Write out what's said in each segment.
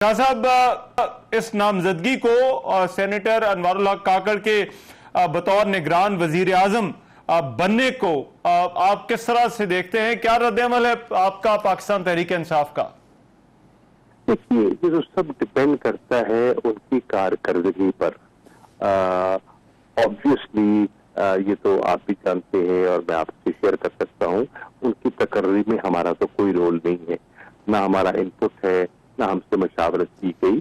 शाह साहब, इस नामजदगी को सेनेटर अनवारुल हक काकड़ के बतौर निगरान वजीर आजम बनने को आप किस तरह से देखते हैं? क्या रद्द-ए-अमल है आपका पाकिस्तान तहरीक इंसाफ का? देखिए, ये तो सब डिपेंड करता है उनकी कारकर्दगी पर। ऑब्वियसली ये तो आप भी जानते हैं और मैं आपसे शेयर कर सकता हूँ, उनकी तकर्री में हमारा तो कोई रोल नहीं है, ना हमारा इनपुट है, ना हमसे मशावरत की गई,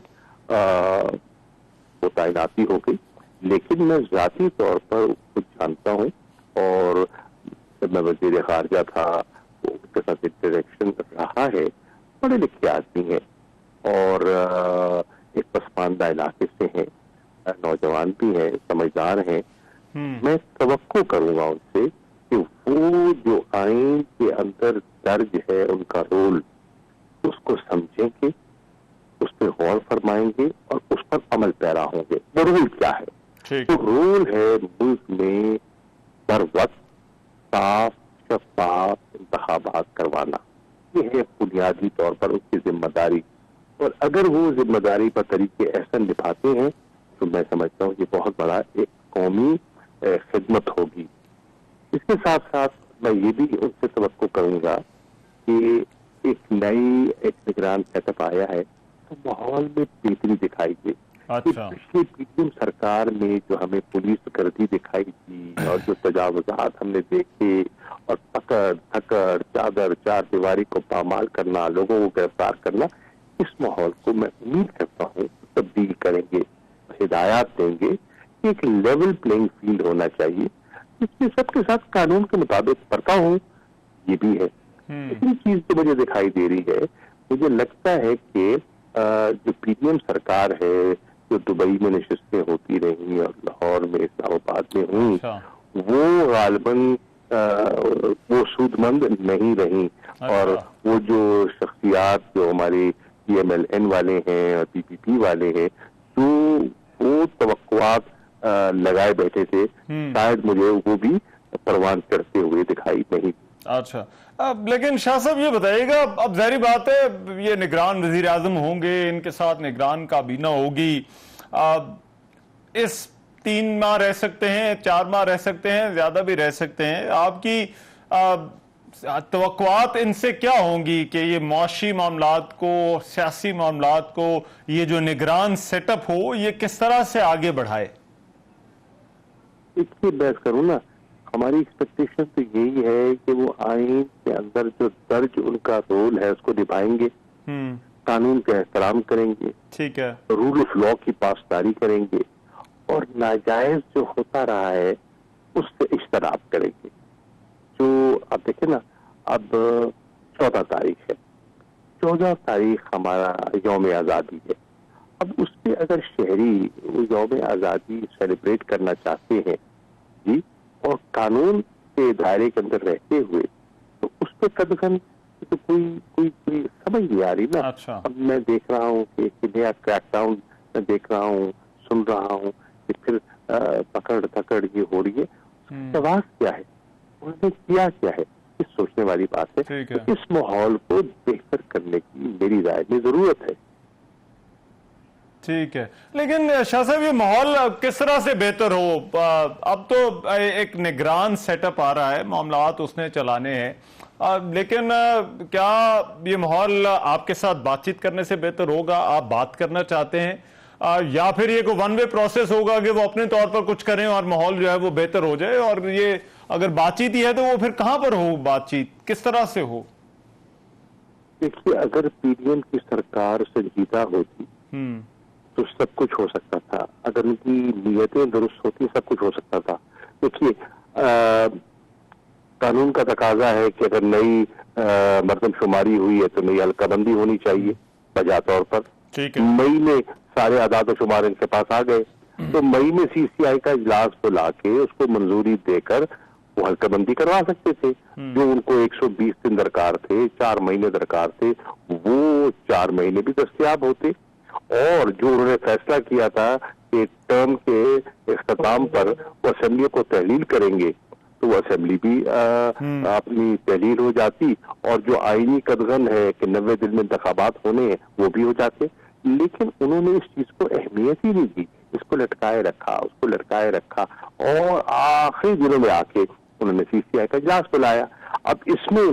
वो तैनाती हो गई। लेकिन मैं ज़ाती तौर पर कुछ जानता हूँ और जब मैं वज़ीर ख़ारजा था तो उनके साथ इंटरेक्शन रहा है। बड़े लिखे आदमी हैं और एक पसमानदा इलाके से हैं, नौजवान भी हैं, समझदार हैं। मैं तवक्को करूंगा उनसे कि वो जो आइन के अंदर दर्ज है उनका रोल, उसको समझेंगे, उस पर गौर फरमाएंगे और उस पर अमल पैरा होंगे। वो रोल क्या है? तो रोल है मुल्क में बर वक्त साफ शफाफ इंतखाबात करवाना। ये है बुनियादी तौर पर उसकी जिम्मेदारी, और अगर वो जिम्मेदारी पर तरीके ऐसा निभाते हैं तो मैं समझता हूँ ये बहुत बड़ा एक कौमी खिदमत होगी। इसके साथ साथ मैं ये भी उनसे तवक्को करूंगा कि एक निगरान सेटअप आया है तो माहौल में बेहतरी दिखाई दे। अच्छा। पिछली पीडीएम सरकार में जो हमें पुलिस गर्दी दिखाई थी और जो तजावुज़ात हमने देखे और पकड़ धकड़ चादर चार दीवारी को पामाल करना, लोगों को गिरफ्तार करना, इस माहौल को मैं उम्मीद करता हूँ तब्दील करेंगे, हिदायत देंगे कि एक लेवल प्लेइंग फील्ड होना चाहिए जिसमें सबके साथ कानून के मुताबिक करता हूँ। ये भी है। लेकिन चीज तो मुझे दिखाई दे रही है, मुझे लगता है कि जो पीडीएम सरकार है, जो दुबई में नशिस्तें होती रही और लाहौर में इस्लामाबाद में हुई, वो गालिबन वो सूदमंद नहीं रही। और वो जो शख्सियात जो हमारी PMLN वाले हैं और PPP वाले हैं, जो वो तवक्कुआत लगाए बैठे थे, शायद मुझे वो भी परवान करते हुए दिखाई नहीं। अच्छा, लेकिन शाह साहब ये बताइएगा, अब ज़ाहिर बात है ये निगरान वजीर आजम होंगे, इनके साथ निगरान काबीना होगी, इस 3 माह रह सकते हैं, 4 माह रह सकते हैं, ज्यादा भी रह सकते हैं। आपकी तवक्कुआत इनसे क्या होंगी कि ये मुआशी मामलात को, सियासी मामलात को, ये जो निगरान सेटअप हो, ये किस तरह से आगे बढ़ाए? इसकी बहस करूं ना, हमारी एक्सपेक्टेशन तो यही है कि वो आइन के अंदर जो दर्ज उनका रोल है उसको निभाएंगे, कानून का एहतराम करेंगे, ठीक है, रूल ऑफ लॉ की पासदारी करेंगे और नाजायज जो होता रहा है उससे इज्तनाब करेंगे। जो अब देखे ना, अब 14 तारीख है, 14 तारीख हमारा यौम आज़ादी है। अब उस पर अगर शहरी वो यौम आज़ादी सेलिब्रेट करना चाहते हैं जी, और कानून के दायरे के अंदर रहते हुए, तो उस पर कदगन तो कोई समझ नहीं आ रही ना। अच्छा। अब मैं देख रहा हूँ कि नया क्रैकडाउन मैं देख रहा हूँ, सुन रहा हूँ कि फिर पकड़ धकड़ ये हो रही है। सवाल क्या है, उन्होंने किया क्या है? इस सोचने वाली बात है। तो इस माहौल को बेहतर करने की मेरी राय में जरूरत है। ठीक है, लेकिन शाह साहब ये माहौल किस तरह से बेहतर हो? अब तो एक निगरान सेटअप आ रहा है, मामलात उसने चलाने हैं, लेकिन क्या ये माहौल आपके साथ बातचीत करने से बेहतर होगा? आप बात करना चाहते हैं, या फिर ये कोई वन वे प्रोसेस होगा कि वो अपने तौर पर कुछ करें और माहौल जो है वो बेहतर हो जाए? और ये अगर बातचीत ही है तो वो फिर कहां पर हो बातचीत, किस तरह से हो? देखिए, अगर पीडीएम की सरकार संजीदा होती तो सब कुछ हो सकता था। अगर उनकी नीयतें दुरुस्त होती सब कुछ हो सकता था। देखिए, कानून का तकाजा है कि अगर नई मर्दमशुमारी हुई है तो नई हल्काबंदी होनी चाहिए बजा तौर पर। मई में सारे आदाद शुमार इनके पास आ गए, तो मई में CCI का इजलास बुला के उसको मंजूरी देकर वो हल्काबंदी करवा सकते थे। जो उनको 120 दिन दरकार थे, 4 महीने दरकार थे, वो 4 महीने भी दस्तयाब होते। और जो उन्होंने फैसला किया था कि टर्म के इख्तिताम पर वो असेंबली को तहलील करेंगे, तो वो असेंबली भी अपनी तहलील हो जाती, और जो आईनी कदगन है कि 90 दिन में इंतखाबात होने हैं वो भी हो जाते। لیکن انہوں نے اس چیز کو اہمیت ہی نہیں دی، اس کو لٹکائے رکھا اور آخری دنوں میں آ کے انہوں نے سی سی آئی کا اجلاس بلایا. اب اس میں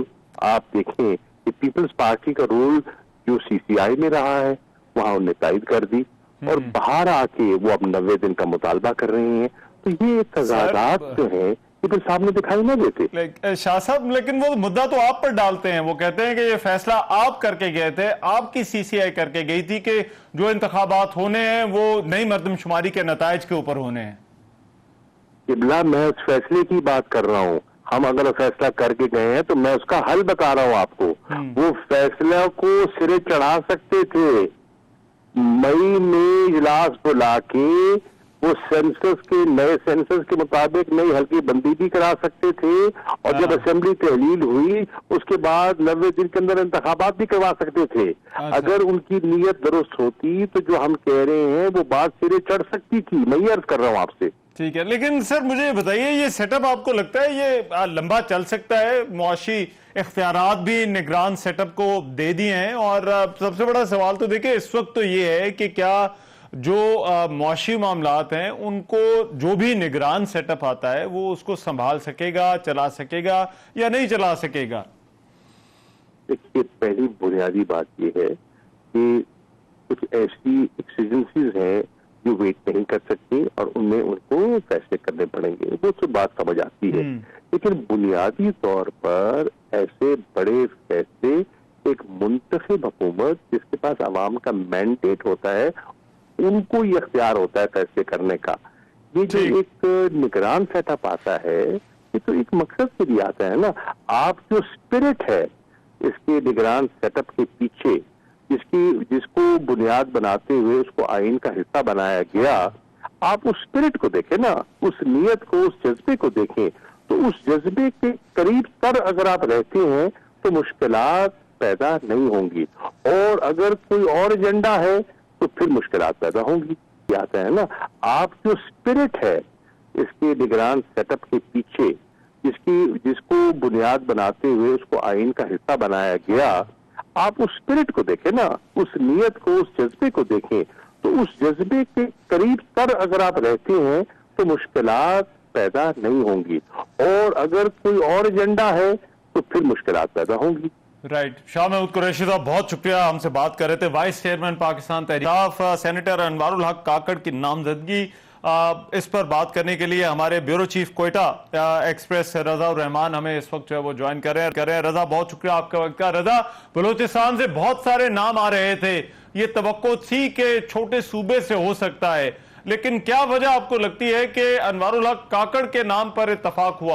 آپ دیکھیں کہ پیپلز پارٹی کا رول جو سی سی آئی میں رہا ہے وہاں انہوں نے تائید کر دی اور باہر آ کے وہ اب 90 دن کا مطالبہ کر رہے ہیں. تو یہ تضادات جو ہیں یہ پھر سامنے دکھائی نہ دیتے. شاہ صاحب لیکن وہ مدعا تو آپ پر ڈالتے ہیں، وہ کہتے ہیں کہ یہ فیصلہ آپ کر کے گئے تھے، آپ کی سی سی آئی کر کے گئی تھی کہ جو انتخابات ہونے ہیں وہ نئی مردم شماری کے نتائج کے اوپر ہونے ہیں. قبلہ میں اس فیصلے کی بات کر رہا ہوں. ہم اگر فیصلہ کر کے گئے ہیں تو میں اس کا حل بتا رہا ہوں آپ کو. وہ فیصلہ کو سرے چڑھا سکتے تھے، مئی میں اجلاس بلا کے وہ سینسس کے نئے سینسس کے مطابق نئی حلقی بندی بھی کرا سکتے تھے اور جب اسمبلی تحلیل ہوئی اس کے بعد 90 دن کے اندر انتخابات بھی کروا سکتے تھے. اگر ان کی نیت درست ہوتی تو جو ہم کہہ رہے ہیں وہ بات سرے چڑھ سکتی تھی. میں یہ عرض کر رہا ہوں آپ سے. ٹھیک ہے، لیکن سر مجھے یہ بتائیے یہ سیٹ اپ آپ کو لگتا ہے یہ لمبا چل سکتا ہے؟ معاشی اختیارات بھی نگران سیٹ اپ کو دے دیے ہیں اور سب سے بڑا سوال تو دیکھیں اس وقت تو یہ ہے کہ کیا جو معاشی معاملات ہیں ان کو جو بھی نگران سیٹ اپ آتا ہے وہ اس کو سنبھال سکے گا، چلا سکے گا یا نہیں چلا سکے گا؟ دیکھیے پہلی بنیادی بات یہ ہے کہ کچھ ایسی ایکسیجنسیز ہیں جو ویٹ نہیں کر سکتی اور ان میں ان کو فیصلے کرنے پڑیں گے. وہ تو بات سمجھ آتی ہے، لیکن بنیادی طور پر ایسے بڑے فیصلے ایک منتخب حکومت جس کے پاس عوام کا مینڈیٹ ہوتا ہے ان کو یہ اختیار ہوتا ہے فیصلے کرنے کا. یہ جو ایک نگران سیٹ اپ آتا ہے یہ تو ایک مقصد سے بھی آتا ہے نا. آپ جو اسپرٹ ہے اس کے نگران سیٹ اپ کے پیچھے جس کو بنیاد بناتے ہوئے اس کو آئین کا حصہ بنایا گیا، آپ اس اسپرٹ کو دیکھیں نا، اس نیت کو، اس جذبے کو دیکھیں. تو اس جذبے کے قریب تر اگر آپ رہتے ہیں تو مشکلات پیدا نہیں ہوں گی، اور اگر کوئی اور ایجنڈا ہے تو پھر مشکلات پیدا ہوں گی. یہ آتا ہے نا آپ جو اسپرٹ ہے اس کے نگران سیٹ اپ کے پیچھے جس کو بنیاد بناتے ہوئے اس کو آئین کا حصہ بنایا گیا، آپ اس اسپرٹ کو دیکھیں نا، اس نیت کو، اس جذبے کو دیکھیں. تو اس جذبے کے قریب تر اگر آپ رہتے ہیں تو مشکلات پیدا نہیں ہوں گی، اور اگر کوئی اور ایجنڈا ہے تو پھر مشکلات پیدا ہوں گی. رائٹ. شاہ محمود قریشی صاحب بہت شکریہ، ہم سے بات کر رہے تھے. وائس چیئرمین پاکستان تحریک سینیٹر انوار الحق کاکڑ کی نامزدگی، اس پر بات کرنے کے لیے ہمارے بیورو چیف کوئٹہ ایکسپریس رضا الرحمان ہمیں اس وقت جو ہے وہ جوائن کر رہے ہیں. رضا بہت شکریہ آپ کا وقت کا. رضا، بلوچستان سے بہت سارے نام آ رہے تھے، یہ توقع تھی کہ چھوٹے صوبے سے ہو سکتا ہے، لیکن کیا وجہ آپ کو لگتی ہے کہ انوار الحق کاکڑ کے نام پر اتفاق ہوا؟